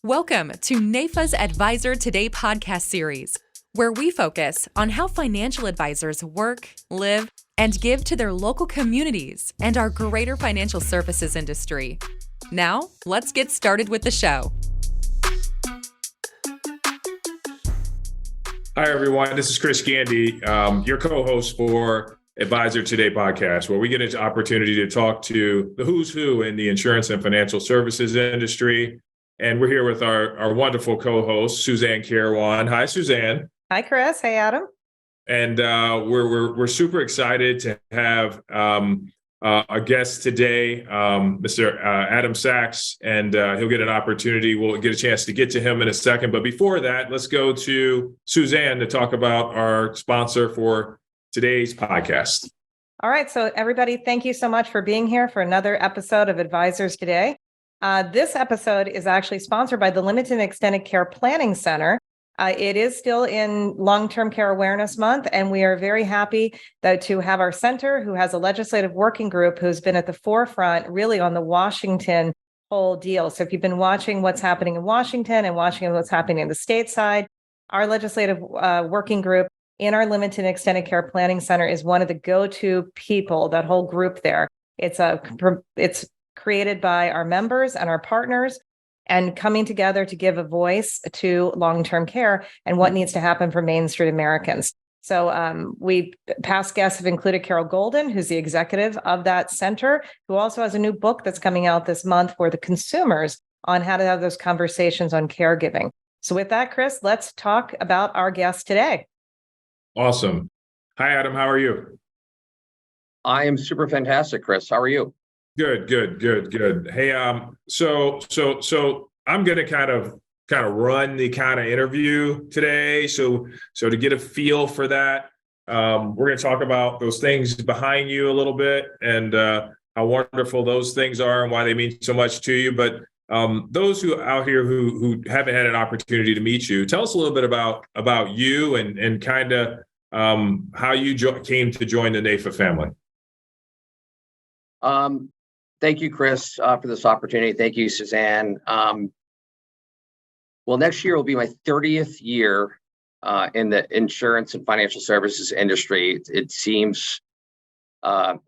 Welcome to NAIFA's Advisor Today podcast series, where we focus on how financial advisors work, live, and give to their local communities and our greater financial services industry. Now, let's get started with the show. Hi, everyone. This is Chris Gandy, your co-host for Advisor Today podcast, where we get an opportunity to talk to the who's who in the insurance and financial services industry. And we're here with our wonderful co-host, Suzanne Caruana. Hi, Suzanne. Hi, Chris. Hey, Adam. And we're super excited to have a guest today, Mr. Adam Sachs, and he'll get an opportunity. We'll get a chance to get to him in a second. But before that, let's go to Suzanne to talk about our sponsor for today's podcast. All right. So everybody, thank you so much for being here for another episode of Advisors Today. This episode is actually sponsored by the Limited and Extended Care Planning Center. It is still in Long-Term Care Awareness Month, and we are very happy to have our center, who has a legislative working group who's been at the forefront really on the Washington whole deal. So if you've been watching what's happening in Washington and watching what's happening in the state side, our legislative working group in our Limited and Extended Care Planning Center is one of the go-to people, that whole group there. It's created by our members and our partners, and coming together to give a voice to long-term care and what needs to happen for Main Street Americans. So past guests have included Carol Golden, who's the executive of that center, who also has a new book that's coming out this month for the consumers on how to have those conversations on caregiving. So with that, Chris, let's talk about our guest today. Awesome. Hi, Adam. How are you? I am super fantastic, Chris. How are you? Good. Hey, so I'm going to kind of run the kind of interview today. So to get a feel for that, we're going to talk about those things behind you a little bit and how wonderful those things are and why they mean so much to you. But those who out here who haven't had an opportunity to meet you, tell us a little bit about you and kind of how you came to join the NAIFA family. Thank you, Chris, for this opportunity. Thank you, Suzanne. Well, next year will be my 30th year in the insurance and financial services industry. It seems that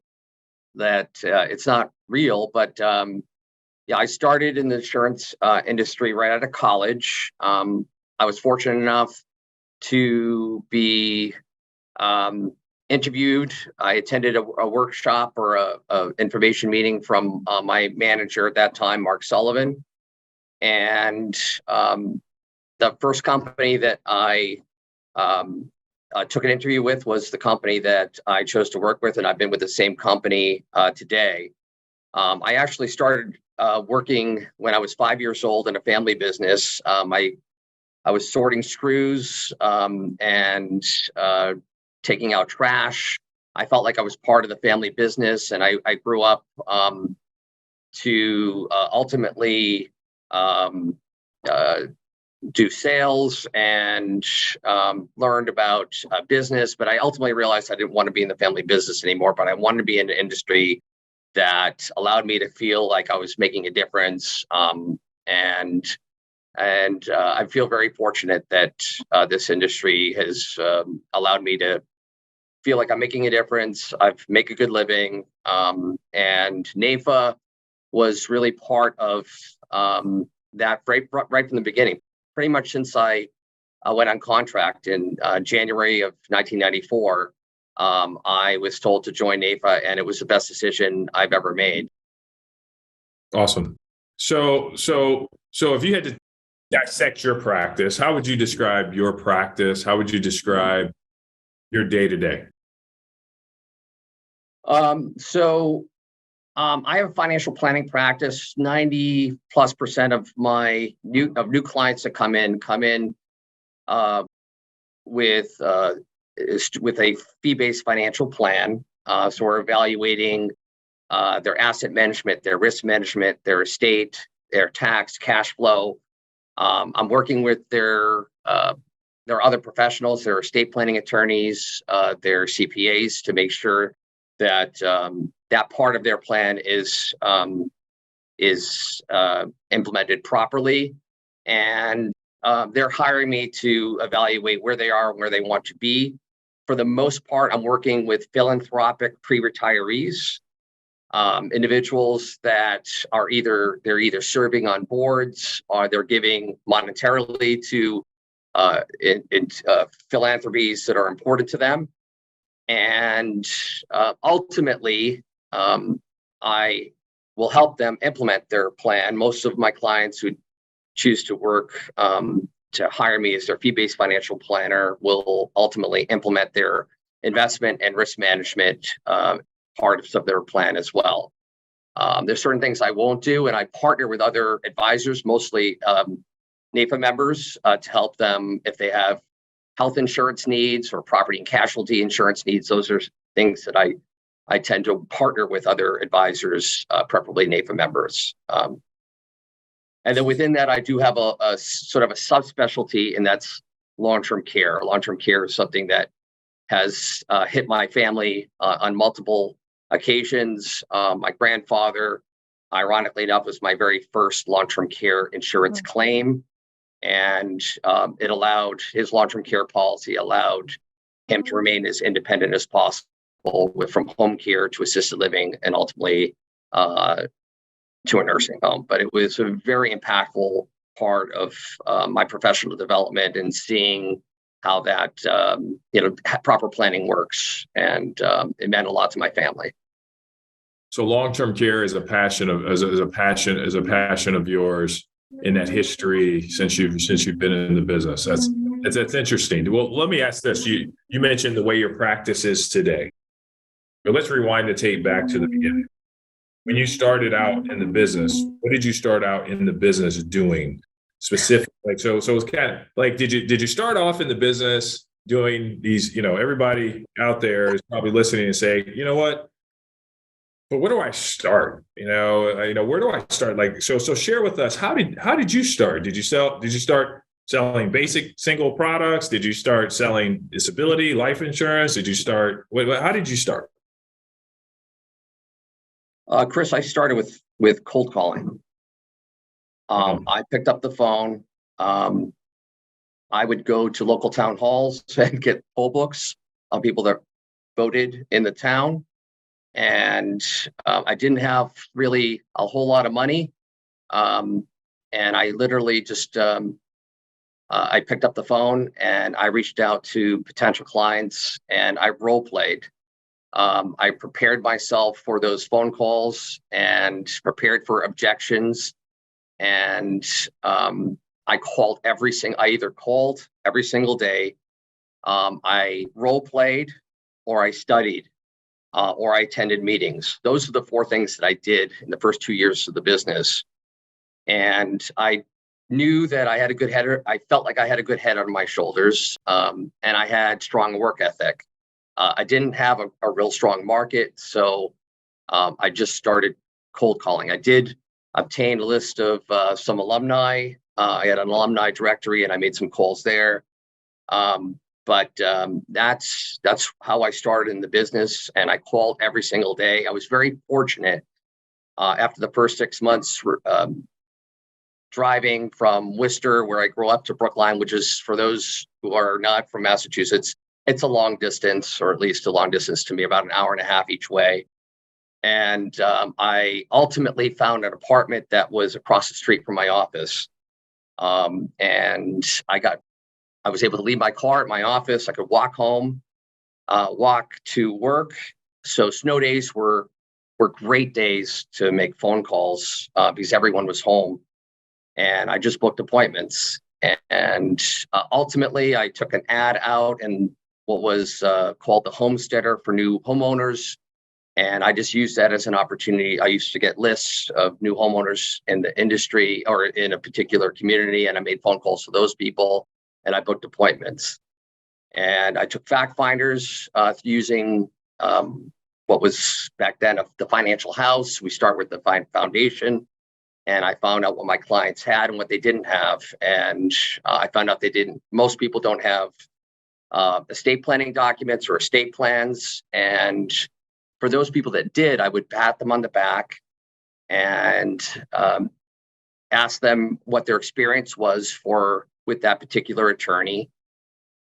it's not real, but I started in the insurance industry right out of college. I was fortunate enough to be interviewed. I attended a workshop or a information meeting from my manager at that time, Mark Sullivan. And the first company that I took an interview with was the company that I chose to work with, and I've been with the same company today. I actually started working when I was 5 years old in a family business. I was sorting screws and taking out trash. I felt like I was part of the family business, and I grew up to ultimately do sales and learned about business. But I ultimately realized I didn't want to be in the family business anymore, but I wanted to be in an industry that allowed me to feel like I was making a difference. And I feel very fortunate that this industry has allowed me to feel like I'm making a difference. I make a good living. And NAIFA was really part of that right from the beginning. Pretty much since I went on contract in January of 1994, I was told to join NAIFA, and it was the best decision I've ever made. Awesome. So if you had to dissect your practice, how would you describe your practice? How would you describe your day-to-day? I have a financial planning practice. 90+% of my new clients that come in with a fee-based financial plan. So we're evaluating their asset management, their risk management, their estate, their tax, cash flow. I'm working with their other professionals, their estate planning attorneys, their CPAs, to make sure that that part of their plan is implemented properly. and they're hiring me to evaluate where they are and where they want to be. For the most part, I'm working with philanthropic pre-retirees, individuals that are either serving on boards or they're giving monetarily to philanthropies that are important to them. And ultimately, I will help them implement their plan. Most of my clients who choose to work to hire me as their fee-based financial planner will ultimately implement their investment and risk management parts of their plan as well. There's certain things I won't do, and I partner with other advisors, mostly NAIFA members, to help them if they have health insurance needs or property and casualty insurance needs. Those are things that I tend to partner with other advisors, preferably NAIFA members. And then within that, I do have a sort of a subspecialty, and that's long-term care. Long-term care is something that has hit my family on multiple occasions. My grandfather, ironically enough, was my very first long-term care insurance claim. And it allowed his long-term care policy allowed him to remain as independent as possible from home care to assisted living and ultimately to a nursing home. But it was a very impactful part of my professional development and seeing how that proper planning works, and it meant a lot to my family. So long-term care is a passion of yours in that history since you've been in the business. That's interesting. Well, let me ask this: you mentioned the way your practice is today, but let's rewind the tape back to the beginning. When you started out in the business, what did you start out in the business doing specifically? Like, so it's kind of like, did you start off in the business doing these? Everybody out there is probably listening and saying, you know what? But where do I start? Where do I start? Like, so share with us, how did you start? Did you start selling basic single products? Did you start selling disability, life insurance? How did you start? Chris, I started with cold calling. I picked up the phone. I would go to local town halls and get poll books on people that voted in the town. And I didn't have really a whole lot of money. And I literally just, I picked up the phone and I reached out to potential clients and I role played. I prepared myself for those phone calls and prepared for objections. And I either called every single day. I role played, or I studied, or I attended meetings. Those are the four things that I did in the first 2 years of the business. And I knew that I had a good head. I felt like I had a good head on my shoulders, and I had strong work ethic. I didn't have a real strong market, so I just started cold calling. I did obtain a list of some alumni. I had an alumni directory, and I made some calls there. But that's how I started in the business, and I called every single day. I was very fortunate after the first 6 months driving from Worcester, where I grew up, to Brookline, which is, for those who are not from Massachusetts, it's a long distance, or at least a long distance to me, about an hour and a half each way. And I ultimately found an apartment that was across the street from my office. And I was able to leave my car at my office. I could walk home, walk to work. So snow days were great days to make phone calls because everyone was home. And I just booked appointments. And ultimately, I took an ad out in what was called the Homesteader for new homeowners. And I just used that as an opportunity. I used to get lists of new homeowners in the industry or in a particular community, and I made phone calls to those people, and I booked appointments. And I took fact finders using what was back then the financial house. We start with the foundation, and I found out what my clients had and what they didn't have. And I found out most people don't have estate planning documents or estate plans. And for those people that did, I would pat them on the back and ask them what their experience was with that particular attorney.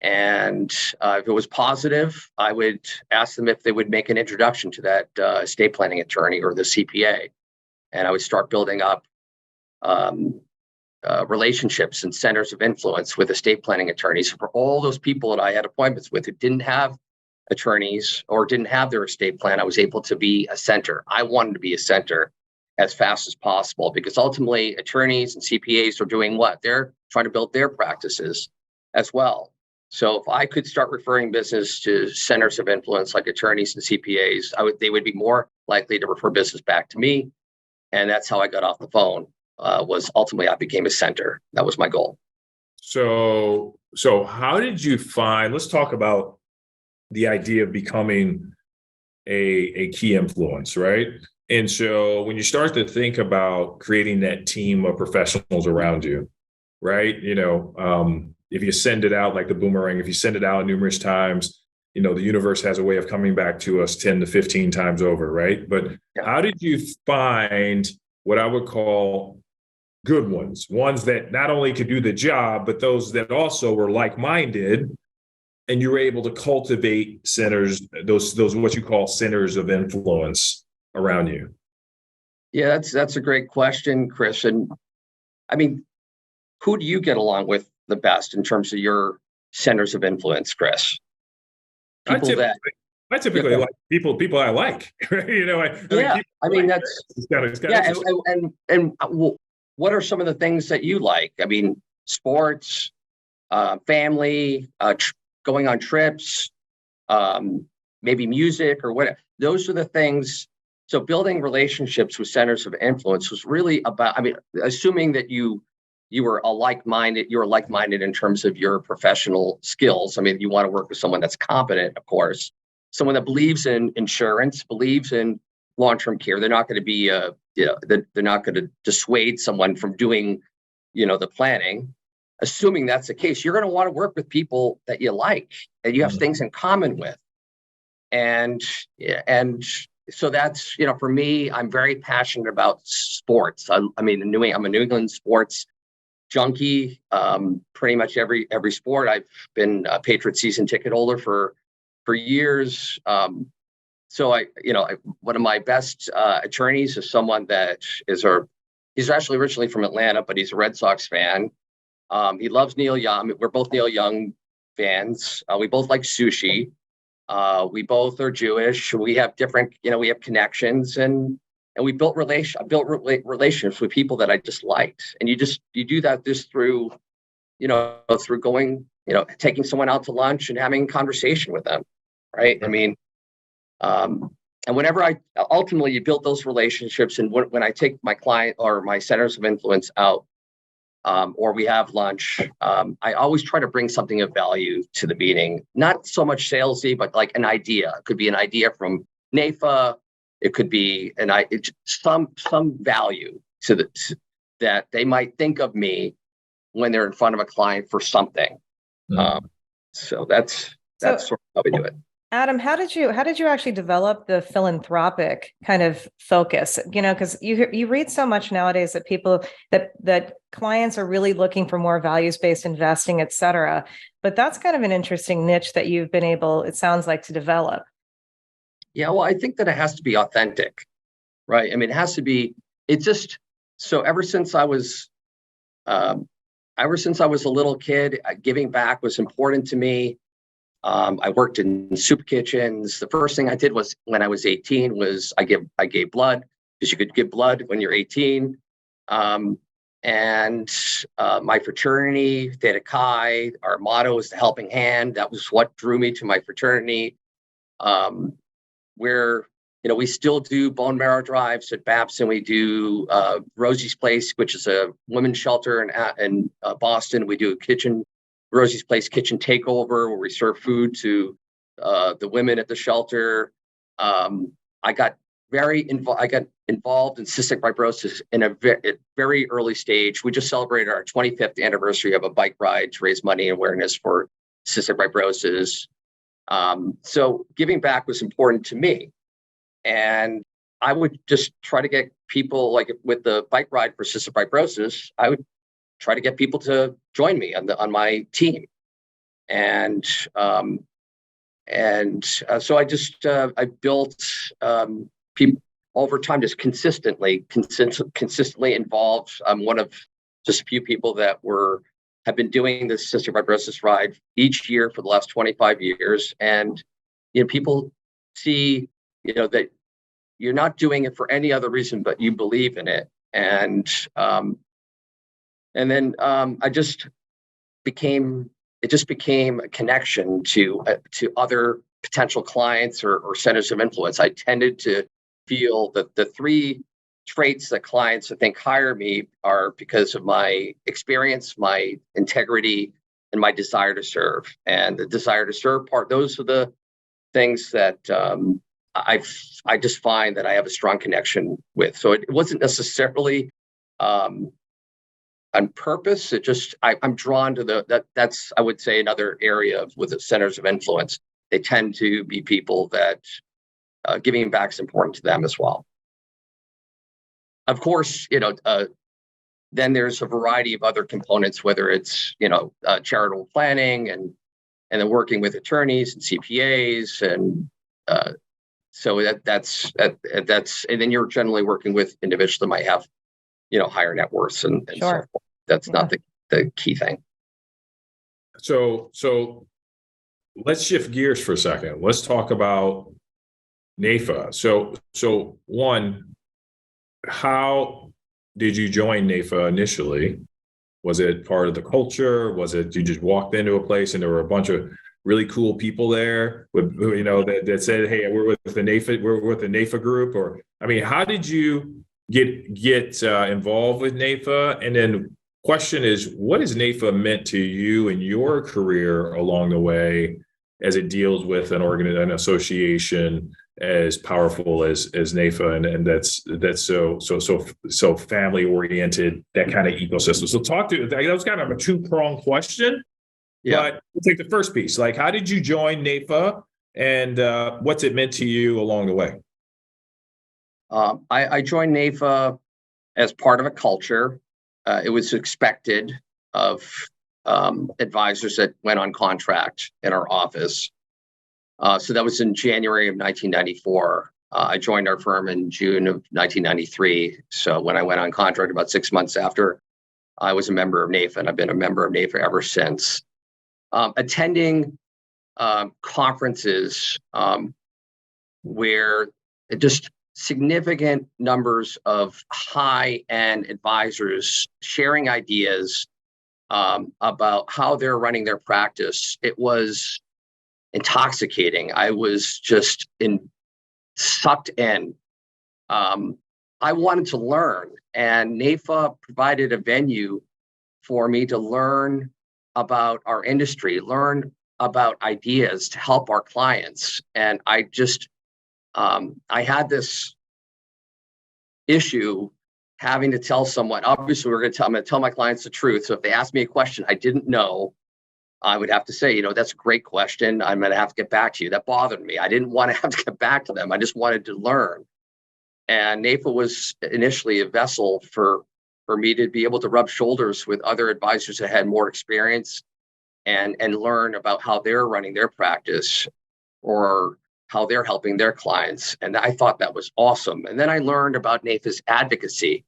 And if it was positive, I would ask them if they would make an introduction to that estate planning attorney or the CPA. And I would start building up relationships and centers of influence with estate planning attorneys for all those people that I had appointments with who didn't have attorneys or didn't have their estate plan. I was able to be a center. I wanted to be a center as fast as possible, because ultimately attorneys and CPAs are doing what? They're trying to build their practices as well. So if I could start referring business to centers of influence like attorneys and CPAs, they would be more likely to refer business back to me. And that's how I got off the phone. Was ultimately I became a center. That was my goal. So how did you find? Let's talk about the idea of becoming a key influence, right? And so when you start to think about creating that team of professionals around you, right? If you send it out like the boomerang, if you send it out numerous times, the universe has a way of coming back to us 10 to 15 times over, right? But how did you find what I would call good ones that not only could do the job, but those that also were like-minded, and you were able to cultivate centers, those what you call centers of influence around you? Yeah, that's a great question, Chris. And I mean, who do you get along with the best in terms of your centers of influence, Chris? I typically like people I like. What are some of the things that you like? I mean, sports, family, going on trips, maybe music or whatever. Those are the things. So building relationships with centers of influence was really about, assuming that you were like-minded in terms of your professional skills. You want to work with someone that's competent, of course, someone that believes in insurance, believes in long-term care. They're not going to be, they're not going to dissuade someone from doing, the planning. Assuming that's the case, you're going to want to work with people that you like and you have things in common with. And so that's, for me, I'm very passionate about sports. I'm a New England sports junkie. Pretty much every sport. I've been a Patriot season ticket holder for years. So one of my best attorneys is someone that he's actually originally from Atlanta, but he's a Red Sox fan. He loves Neil Young. We're both Neil Young fans. We both like sushi. We both are Jewish. We have different, we have connections, and we built relationships with people that I just liked. And you do that just through, through going, taking someone out to lunch and having a conversation with them, right? And whenever ultimately you build those relationships, and when I take my client or my centers of influence out, or we have lunch, I always try to bring something of value to the meeting. Not so much salesy, but like an idea. It could be an idea from NAIFA. It could be some value that they might think of me when they're in front of a client for something. So that's sort of how we do it. Adam, how did you actually develop the philanthropic kind of focus? Because you read so much nowadays that people that clients are really looking for more values-based investing, et cetera. But that's kind of an interesting niche that you've been able, it sounds like, to develop. Yeah, well, I think that it has to be authentic, right? It has to be. It's just so. Ever since I was a little kid, giving back was important to me. I worked in soup kitchens. The first thing I did was when I was 18 was I gave blood, because you could give blood when you're 18. And my fraternity, Theta Chi, our motto is the helping hand. That was what drew me to my fraternity. Where we still do bone marrow drives at Babson. We do Rosie's Place, which is a women's shelter in Boston. We do Rosie's Place kitchen takeover, where we serve food to the women at the shelter. I got involved in cystic fibrosis in a very early stage. We just celebrated our 25th anniversary of a bike ride to raise money and awareness for cystic fibrosis. So giving back was important to me. And I would just try to get people, like with the bike ride for cystic fibrosis, I would try to get people to join me on my team. And so I built people over time, just consistently involved. I'm one of just a few people that have been doing this cystic fibrosis ride each year for the last 25 years. And, people see, that you're not doing it for any other reason, but you believe in it. And then it just became a connection to other potential clients or centers of influence. I tended to feel that the three traits that clients, I think, hire me are because of my experience, my integrity, and my desire to serve. And the desire to serve part, those are the things that I just find that I have a strong connection with. So it wasn't necessarily on purpose. It just, I'm drawn to that's, I would say, another area with the centers of influence. They tend to be people that giving back is important to them as well. Of course, then there's a variety of other components, whether it's, charitable planning and then working with attorneys and CPAs. And so that's, and then you're generally working with individuals that might have, higher net worths and so forth. That's not the key thing. So let's shift gears for a second. Let's talk about NAIFA. So one, how did you join NAIFA initially? Was it part of the culture? Was it you just walked into a place and there were a bunch of really cool people there with, that said, "Hey, we're with the NAIFA group"? Or, I mean, how did you get involved with NAIFA? And then question is, what has NAIFA meant to you in your career along the way as it deals with an association as powerful as NAIFA and that's so family oriented, that kind of ecosystem? So that was kind of a two-pronged question. Yeah. But we'll take the first piece. Like, how did you join NAIFA and what's it meant to you along the way? I joined NAIFA as part of a culture. It was expected of advisors that went on contract in our office. So that was in January of 1994. I joined our firm in June of 1993. So when I went on contract about 6 months after, I was a member of NAIFA, and I've been a member of NAIFA ever since. Attending conferences where just significant numbers of high-end advisors sharing ideas about how they're running their practice, it was intoxicating. I was just sucked in. I wanted to learn, and NAIFA provided a venue for me to learn about our industry, learn about ideas to help our clients. And I just, I had this issue having to tell someone, obviously I'm going to tell my clients the truth. So if they ask me a question I didn't know, I would have to say, that's a great question. I'm going to have to get back to you. That bothered me. I didn't want to have to get back to them. I just wanted to learn. And NAIFA was initially a vessel for me to be able to rub shoulders with other advisors that had more experience and learn about how they're running their practice or how they're helping their clients. And I thought that was awesome. And then I learned about NAIFA's advocacy.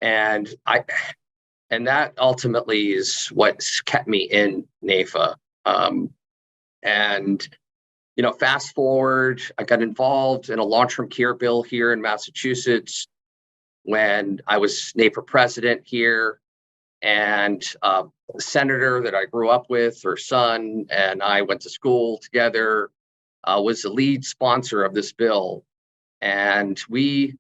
And that ultimately is what's kept me in NAIFA. Fast forward, I got involved in a long-term care bill here in Massachusetts when I was NAIFA president here. And a senator that I grew up with, her son, and I went to school together, was the lead sponsor of this bill. And we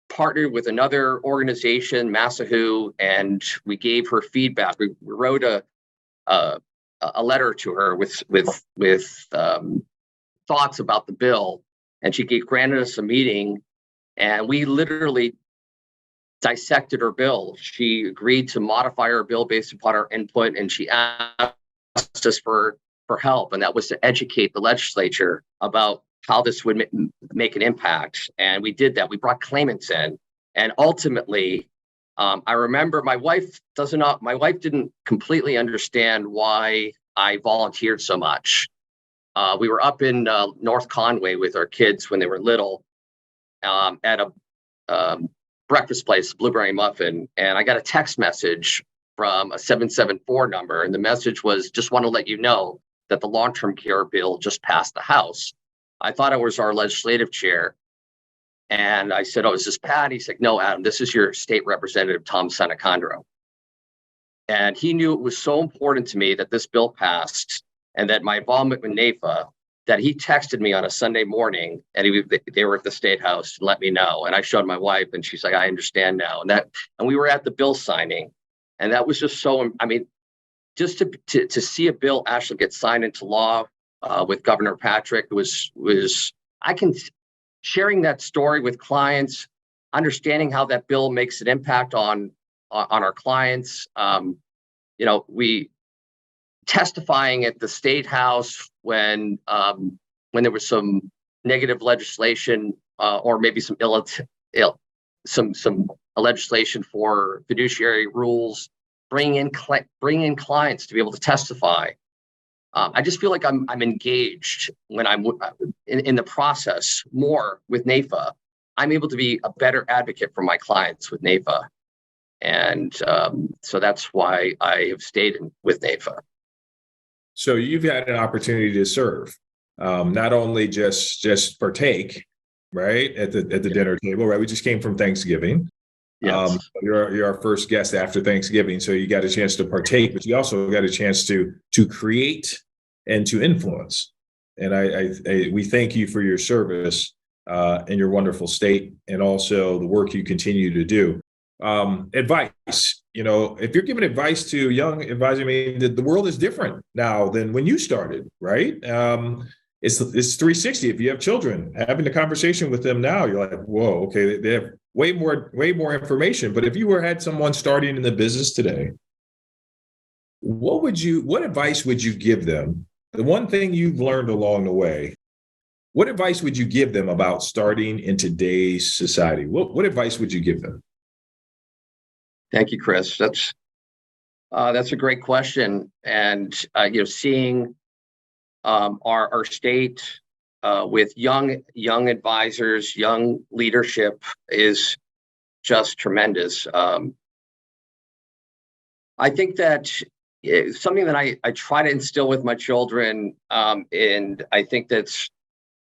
partnered with another organization, Massahu, and we gave her feedback. We wrote a letter to her with thoughts about the bill, and she granted us a meeting, and we literally dissected her bill. She agreed to modify her bill based upon our input, and she asked us for help, and that was to educate the legislature about how this would make an impact. And we did that. We brought claimants in. And ultimately, I remember my wife didn't completely understand why I volunteered so much. We were up in North Conway with our kids when they were little at a breakfast place, Blueberry Muffin, and I got a text message from a 774 number. And the message was, just want to let you know that the long-term care bill just passed the House. I thought it was our legislative chair. And I said, oh, is this Pat? He said, no, Adam, this is your state representative, Tom Sanacondro. And he knew it was so important to me that this bill passed and that my involvement with NAIFA, that he texted me on a Sunday morning, and they were at the State House, and let me know. And I showed my wife, and she's like, I understand now. And we were at the bill signing. And that was just so, I mean, just to see a bill actually get signed into law with Governor Patrick was sharing that story with clients, understanding how that bill makes an impact on our clients. We testifying at the State House when there was some negative legislation or maybe some legislation for fiduciary rules, bring in clients to be able to testify. I just feel like I'm engaged when I'm in the process more with NAIFA. I'm able to be a better advocate for my clients with NAIFA. And so that's why I have stayed with NAIFA. So you've had an opportunity to serve, not only just partake, right, at the dinner table, right? We just came from Thanksgiving. Yes. You're our first guest after Thanksgiving, so you got a chance to partake, but you also got a chance to create and to influence. And we thank you for your service in your wonderful state, and also the work you continue to do. Advice, if you're giving advice to young advisors, I mean, the world is different now than when you started, right? It's 360. If you have children, having a conversation with them now, you're like, whoa, okay, they have way more information. But if you had someone starting in the business today, what advice would you give them? The one thing you've learned along the way, what advice would you give them about starting in today's society? What advice would you give them? Thank you, Chris. That's a great question. And seeing our state with young advisors, young leadership is just tremendous. I think that something that I try to instill with my children, and I think that's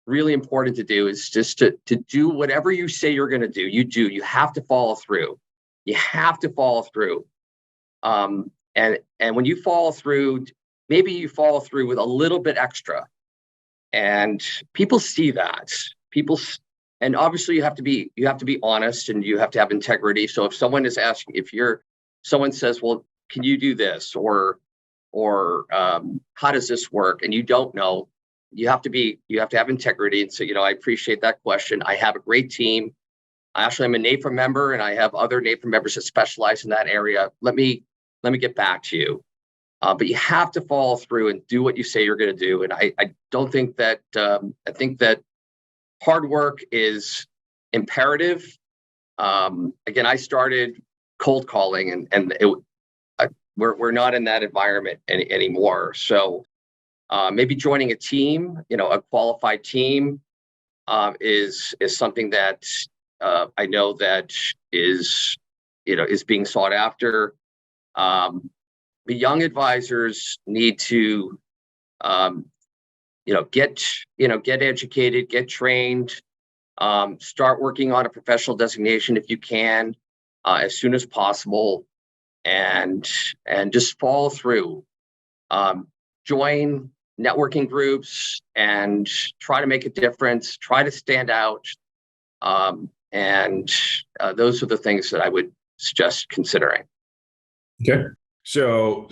really important to do, is just to do whatever you say you're going to do. You have to follow through. You have to follow through. And when you follow through, maybe you follow through with a little bit extra. And people see that. And obviously you have to be honest, and you have to have integrity. So if someone is asking, someone says, well, can you do this? Or how does this work? And you don't know, you have to have integrity. And so, I appreciate that question. I have a great team. Actually, I'm a NAIFA member, and I have other NAIFA members that specialize in that area. Let me get back to you. But you have to follow through and do what you say you're going to do. And I don't think that, I think that hard work is imperative. Again, I started cold calling, and we're not in that environment anymore. So maybe joining a team, a qualified team is something that I know that is being sought after. The young advisors need to, get educated, get trained, start working on a professional designation if you can, as soon as possible, and just follow through. Join networking groups and try to make a difference. Try to stand out. And those are the things that I would suggest considering. Okay. So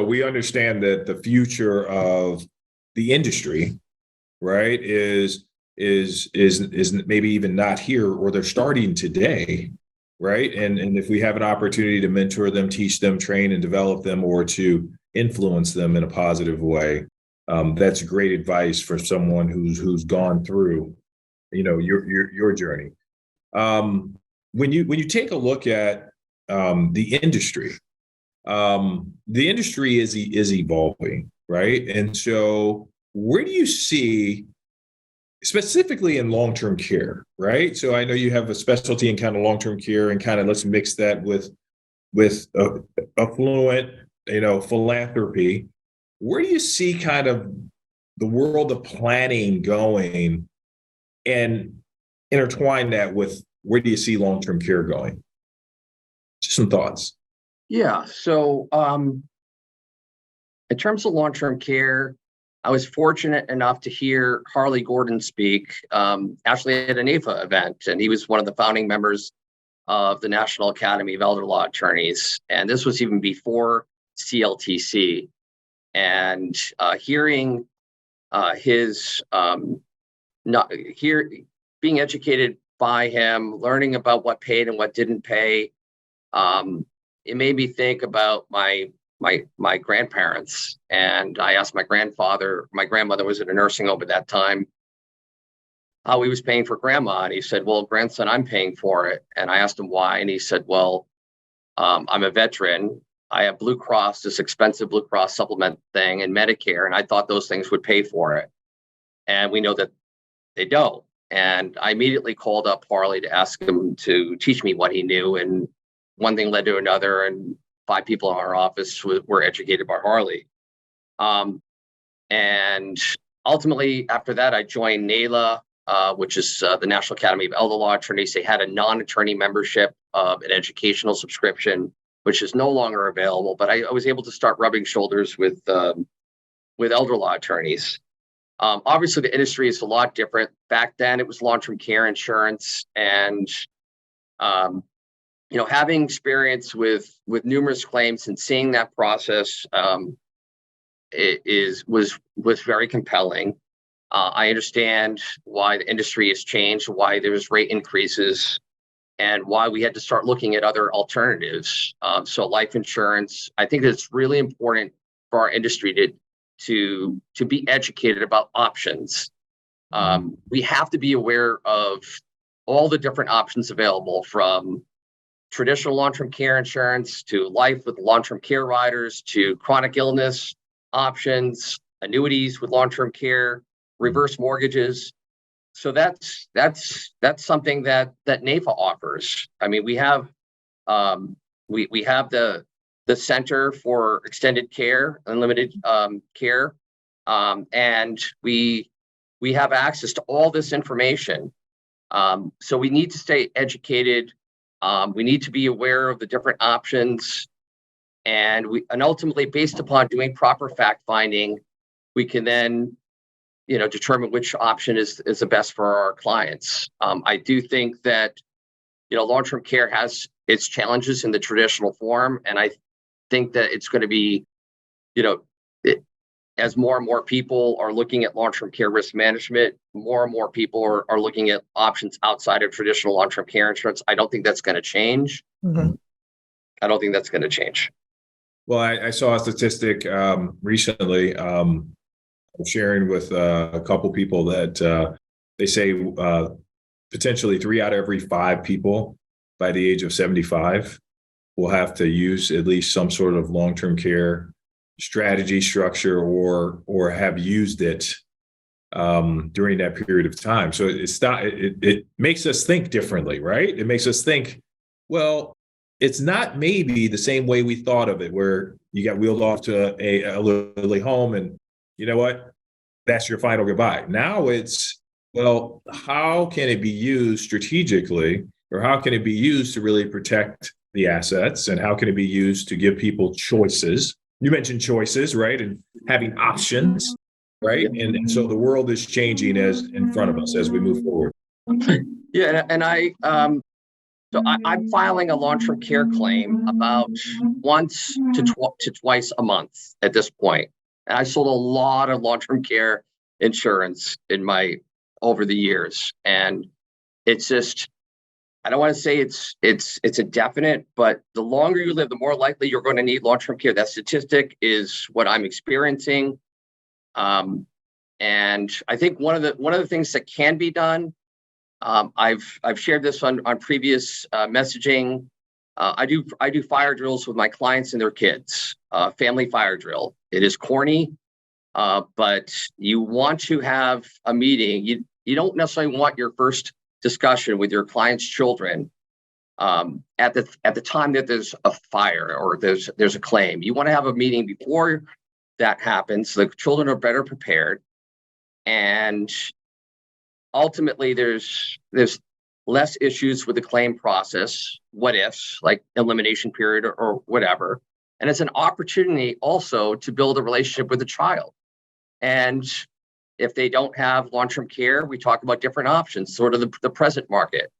we understand that the future of the industry, right, is maybe even not here, or they're starting today, right? And if we have an opportunity to mentor them, teach them, train and develop them, or to influence them in a positive way, That's great advice for someone who's gone through, your journey. When you take a look at the industry is evolving, right? And so where do you see, specifically in long-term care, right? So I know you have a specialty in kind of long-term care, and kind of let's mix that with affluent, philanthropy. Where do you see kind of the world of planning going, and intertwine that with where do you see long-term care going? Just some thoughts. Yeah. So in terms of long-term care, I was fortunate enough to hear Harley Gordon speak, actually at a NAIFA event, and he was one of the founding members of the National Academy of Elder Law Attorneys. And this was even before CLTC. And hearing his being educated by him, learning about what paid and what didn't pay, it made me think about my grandparents. And I asked my grandmother was in a nursing home at that time, how he was paying for grandma. And he said, well, grandson, I'm paying for it. And I asked him why. And he said, well, I'm a veteran. I have Blue Cross, this expensive Blue Cross supplement thing, and Medicare. And I thought those things would pay for it. And we know that they don't. And I immediately called up Harley to ask him to teach me what he knew. And one thing led to another. And 5 people in our office were educated by Harley. And ultimately, after that, I joined NAILA, which is the National Academy of Elder Law Attorneys. They had a non-attorney membership of an educational subscription, which is no longer available. But I was able to start rubbing shoulders with elder law attorneys. Obviously, the industry is a lot different. Back then, it was long-term care insurance, and having experience with numerous claims and seeing that process was very compelling. I understand why the industry has changed, why there's rate increases, and why we had to start looking at other alternatives. So life insurance, I think it's really important for our industry to be educated about options. We have to be aware of all the different options available, from traditional long-term care insurance to life with long-term care riders to chronic illness options, annuities with long-term care, reverse mortgages. So that's something that NAIFA offers. I mean, we have we have the Center for Extended Care, Unlimited Care, and we have access to all this information. So we need to stay educated. We need to be aware of the different options, and ultimately, based upon doing proper fact finding, we can then determine which option is the best for our clients. I do think that long-term care has its challenges in the traditional form, and I think that it's going to be as more and more people are looking at long-term care risk management, more and more people are looking at options outside of traditional long-term care insurance. I don't think that's going to change. Mm-hmm. I don't think that's going to change. Well, I saw a statistic recently, sharing with a couple people that they say potentially 3 out of every 5 people by the age of 75 will have to use at least some sort of long-term care strategy, structure, or have used it during that period of time. So it makes us think differently, right? It makes us think, well, it's not maybe the same way we thought of it, where you got wheeled off to a elderly home and you know what, that's your final goodbye. Now it's, well, how can it be used strategically, or how can it be used to really protect the assets, and how can it be used to give people choices? You mentioned choices, right? And having options, right? And so the world is changing as in front of us as we move forward. Yeah, and I'm filing a long-term care claim about once to twice a month at this point. And I sold a lot of long-term care insurance over the years, and it's just, I don't want to say it's a definite, but the longer you live, the more likely you're going to need long-term care. That statistic is what I'm experiencing. And I think one of the things that can be done, I've shared this on previous messaging. I do fire drills with my clients and their kids, family fire drill. It is corny, but you want to have a meeting. You don't necessarily want your first discussion with your client's children at the time that there's a fire or there's a claim. You want to have a meeting before that happens, so the children are better prepared, and ultimately there's less issues with the claim process, what ifs, like elimination period or whatever. And it's an opportunity also to build a relationship with the child. And if they don't have long-term care, we talk about different options, sort of the present market.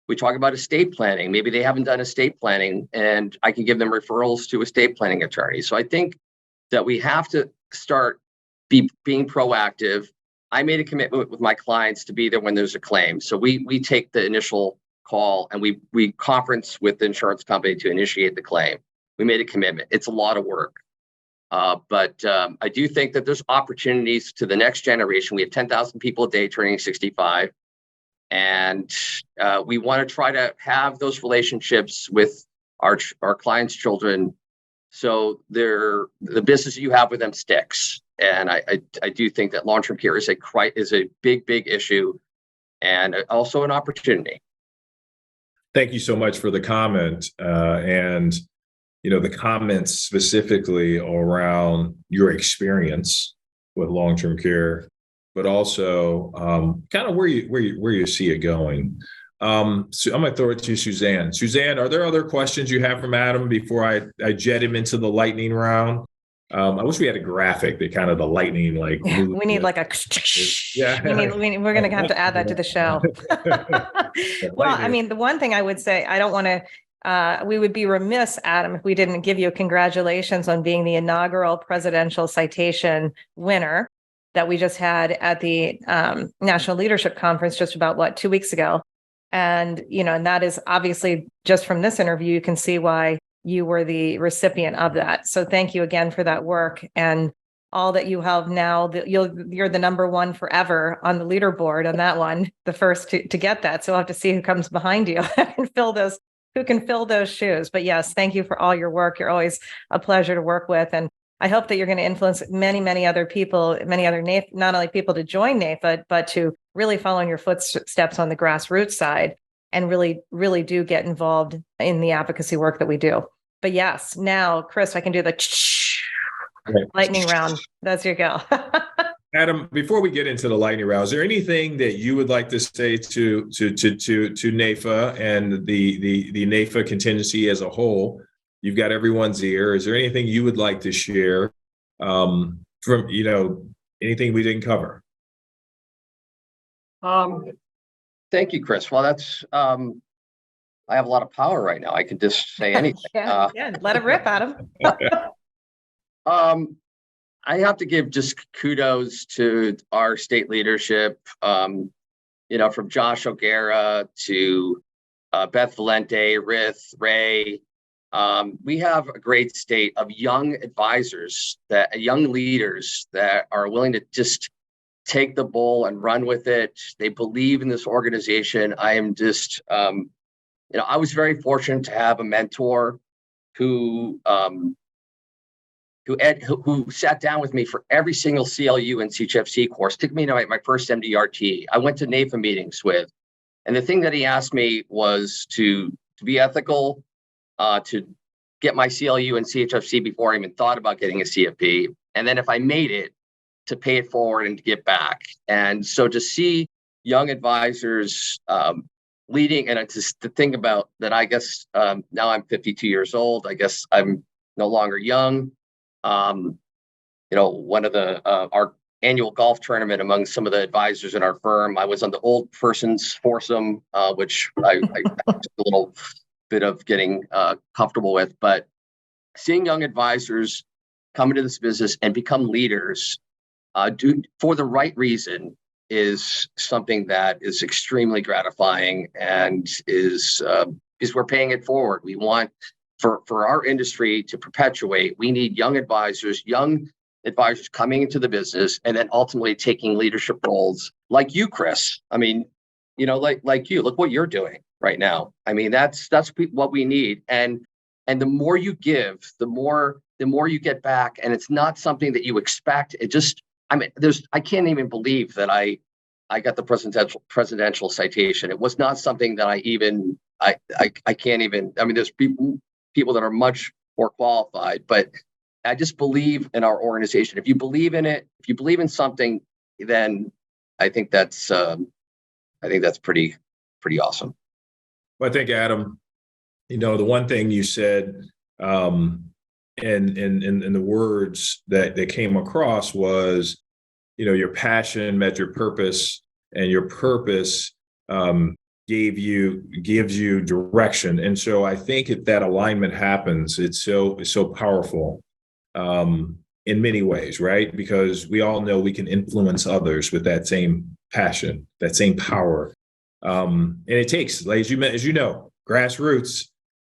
We talk about estate planning. Maybe they haven't done estate planning, and I can give them referrals to estate planning attorneys. So I think that we have to start being proactive. I made a commitment with my clients to be there when there's a claim. So we take the initial call and we conference with the insurance company to initiate the claim. We made a commitment. It's a lot of work. But I do think that there's opportunities to the next generation. We have 10,000 people a day turning 65. And we want to try to have those relationships with our clients' children, so the business you have with them sticks. And I do think that long-term care is a big issue, and also an opportunity. Thank you so much for the comment, and the comments specifically around your experience with long-term care, but also kind of where you see it going. So I'm going to throw it to Suzanne. Suzanne, are there other questions you have from Adam before I jet him into the lightning round? I wish we had a graphic that kind of the lightning like. Yeah, we need like a. Yeah. We're going to have to add that to the show. Well, I mean, the one thing I would say, I don't want to. We would be remiss, Adam, if we didn't give you congratulations on being the inaugural presidential citation winner that we just had at the National Leadership Conference just about 2 weeks ago. And, and that is obviously just from this interview, you can see why you were the recipient of that. So thank you again for that work and all that you have now. You're the number one forever on the leaderboard on that one, the first to get that. So we'll have to see who comes behind you and who can fill those shoes. But yes, thank you for all your work. You're always a pleasure to work with. And I hope that you're going to influence many other people, many other NAIFA, not only people to join NAIFA, but to really follow in your footsteps on the grassroots side and really do get involved in the advocacy work that we do. But yes, now, Chris, I can do the lightning round. That's your go. Adam, before we get into the lightning round, is there anything that you would like to say to NAIFA and the NAIFA contingency as a whole? You've got everyone's ear. Is there anything you would like to share from anything we didn't cover? Thank you, Chris. Well, that's I have a lot of power right now. I could just say anything. Yeah, let it rip, Adam. I have to give just kudos to our state leadership. From Josh O'Gara to Beth Valente, Rith, Ray. We have a great state of young advisors, young leaders that are willing to just take the bull and run with it. They believe in this organization. I am just, I was very fortunate to have a mentor who sat down with me for every single CLU and CHFC course, took me to my first MDRT. I went to NAIFA meetings with, and the thing that he asked me was to be ethical, to get my CLU and CHFC before I even thought about getting a CFP. And then if I made it, to pay it forward and to give back. And so to see young advisors leading, and to think about that, I guess now I'm 52 years old. I guess I'm no longer young. One of our annual golf tournament among some of the advisors in our firm, I was on the old person's foursome, which I took a little bit of getting comfortable with. But seeing young advisors come into this business and become leaders for the right reason is something that is extremely gratifying, and is we're paying it forward. We want for our industry to perpetuate. We need young advisors, young advisors coming into the business and then ultimately taking leadership roles like you, Chris. I mean, like you, look what you're doing right now. I mean, that's what we need. And the more you give, the more you get back. And it's not something that you expect. I can't even believe that I got the presidential citation. It was not something that I can't even, I mean, there's people that are much more qualified, but I just believe in our organization. If you believe in it, if you believe in something, then I think that's pretty awesome. Well, I think, Adam, the one thing you said, and the words that came across was, your passion met your purpose, and your purpose gives you direction. And so I think if that alignment happens, it's so powerful in many ways, right? Because we all know we can influence others with that same passion, that same power. And it takes, like, as you know, grassroots,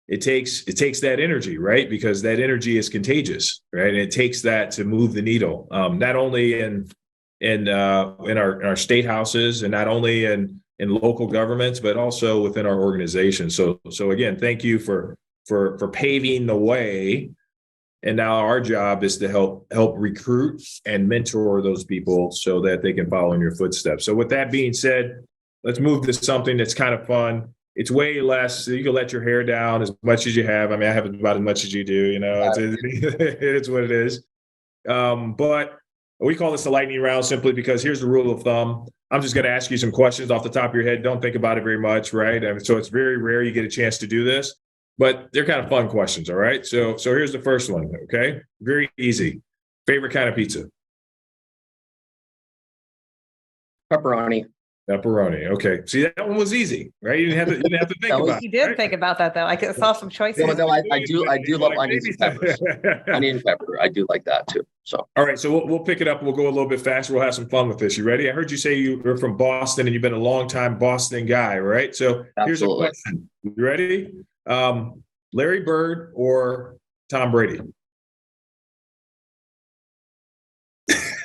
it takes that energy, right? Because that energy is contagious, right? And it takes that to move the needle, not only in our state houses, and not only in local governments, but also within our organization. So again, thank you for paving the way. And now our job is to help recruit and mentor those people so that they can follow in your footsteps. So with that being said, let's move to something that's kind of fun. It's way less. You can let your hair down as much as you have. I mean, I have about as much as you do. It's what it is. But we call this the lightning round simply because here's the rule of thumb. I'm just going to ask you some questions off the top of your head. Don't think about it very much, right? I mean, so it's very rare you get a chance to do this, but they're kind of fun questions, all right? So here's the first one, okay? Very easy. Favorite kind of pizza? Pepperoni. Pepperoni. Okay. See, that one was easy, right? You didn't have to think about it. You did right? think about that, though. I saw some choices. No, I do love onions and peppers. Onion and pepper. I do like that too. So. All right. So we'll pick it up. We'll go a little bit faster. We'll have some fun with this. You ready? I heard you say you were from Boston and you've been a long time Boston guy, right? So Here's a question. You ready? Larry Bird or Tom Brady?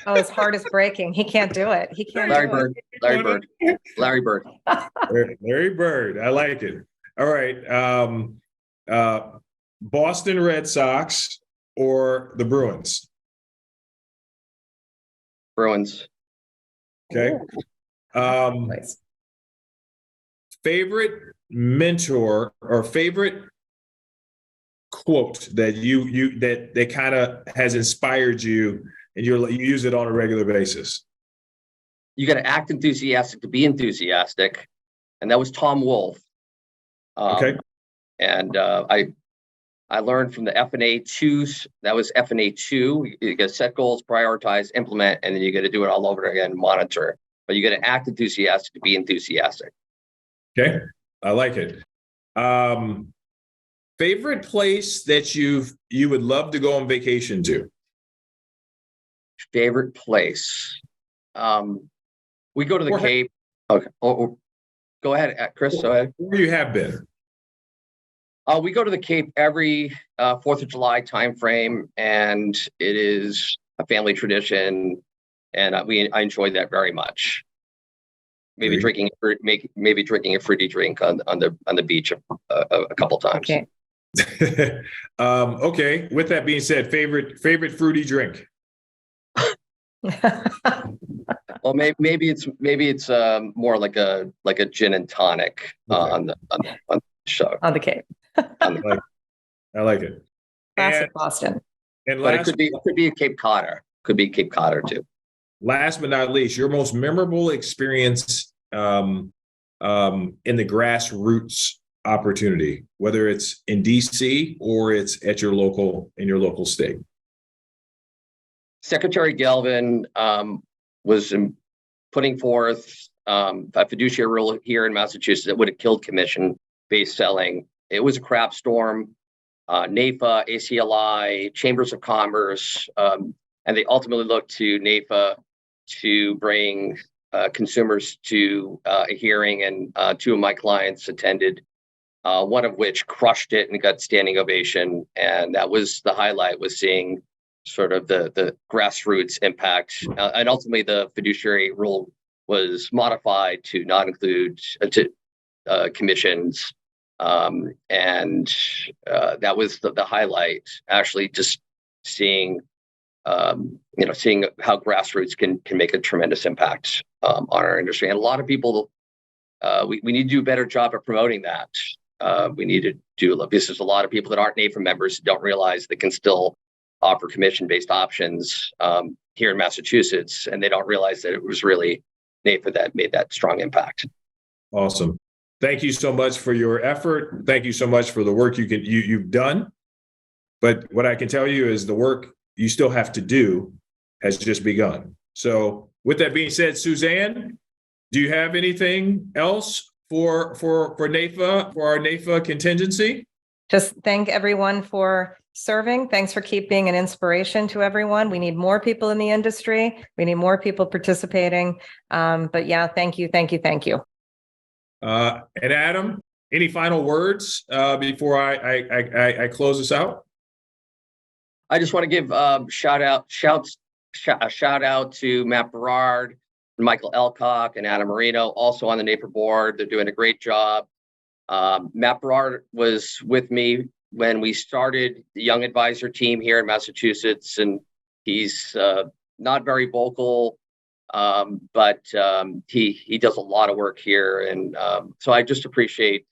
Oh, his heart is breaking. He can't do it. He can't. Larry Bird. Larry Bird. Larry Bird. I like it. All right. Boston Red Sox or the Bruins? Bruins. Okay. Nice. Favorite mentor or favorite quote that that kind of has inspired you and you use it on a regular basis? You got to act enthusiastic to be enthusiastic. And that was Tom Wolfe. Okay. And I learned from the F&A 2s. That was F&A 2. You got to set goals, prioritize, implement, and then you got to do it all over again, monitor. But you got to act enthusiastic to be enthusiastic. Okay. I like it. Favorite place that you would love to go on vacation to? Favorite place. We go to the Cape. Okay. Go ahead, Chris. Go ahead. Where you have been? We go to the Cape every 4th of July timeframe, and it is a family tradition, and I enjoy that very much. Maybe drinking a fruity drink on the beach a couple times. Okay. Okay. With that being said, favorite fruity drink? Well, maybe it's more like a gin and tonic on the show On the Cape. I like it. Classic Boston. But it could be a Cape Codder. Could be Cape Codder too. Last but not least, your most memorable experience in the grassroots opportunity, whether it's in DC or it's at your local state. Secretary Galvin was putting forth a fiduciary rule here in Massachusetts that would have killed commission-based selling. It was a crap storm. NAIFA, ACLI, Chambers of Commerce, and they ultimately looked to NAIFA to bring consumers to a hearing, and 2 of my clients attended, one of which crushed it and got standing ovation. And that was the highlight, was seeing sort of the grassroots impact. And ultimately, the fiduciary rule was modified to not include commissions. And that was the highlight, actually, just seeing seeing how grassroots can make a tremendous impact on our industry. And a lot of people, we need to do a better job of promoting that. We need to do this. There's a lot of people that aren't NAIFA members who don't realize they can still offer commission-based options here in Massachusetts, and they don't realize that it was really NAIFA that made that strong impact. Awesome. Thank you so much for your effort. Thank you so much for the work you've done. But what I can tell you is the work you still have to do has just begun. So with that being said, Suzanne, do you have anything else for NAIFA, for our NAIFA contingency? Just thank everyone for serving. Thanks for being an inspiration to everyone. We need more people in the industry. We need more people participating. But yeah, thank you. And Adam, any final words before I close this out? I just want to give a shout out to Matt Berard, Michael Elcock, and Adam Marino, also on the NAIFA board. They're doing a great job. Matt Berard was with me when we started the Young Advisor team here in Massachusetts, and he's not very vocal, but he does a lot of work here. And so I just appreciate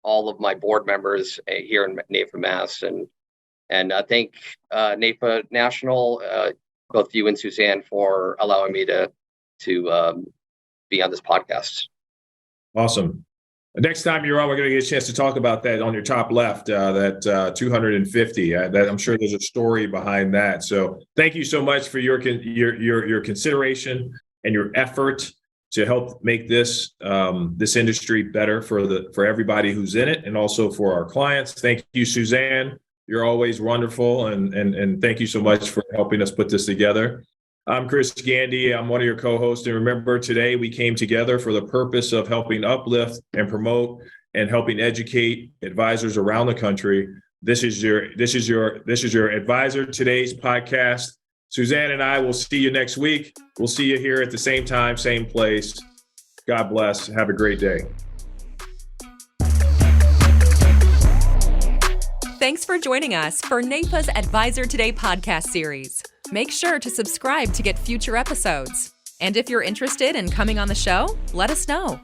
all of my board members here in NAIFA Mass, and I thank NAIFA National, both you and Suzanne, for allowing me to be on this podcast. Awesome. Next time you're on, we're going to get a chance to talk about that on your top left, that 250. That I'm sure there's a story behind that. So thank you so much for your consideration and your effort to help make this industry better for everybody who's in it, and also for our clients. Thank you, Suzanne. You're always wonderful, and thank you so much for helping us put this together. I'm Chris Gandy. I'm one of your co-hosts. And remember, today we came together for the purpose of helping uplift and promote and helping educate advisors around the country. This is your Advisor Today's podcast. Suzanne and I will see you next week. We'll see you here at the same time, same place. God bless. Have a great day. Thanks for joining us for NAIFA's Advisor Today podcast series. Make sure to subscribe to get future episodes. And if you're interested in coming on the show, let us know.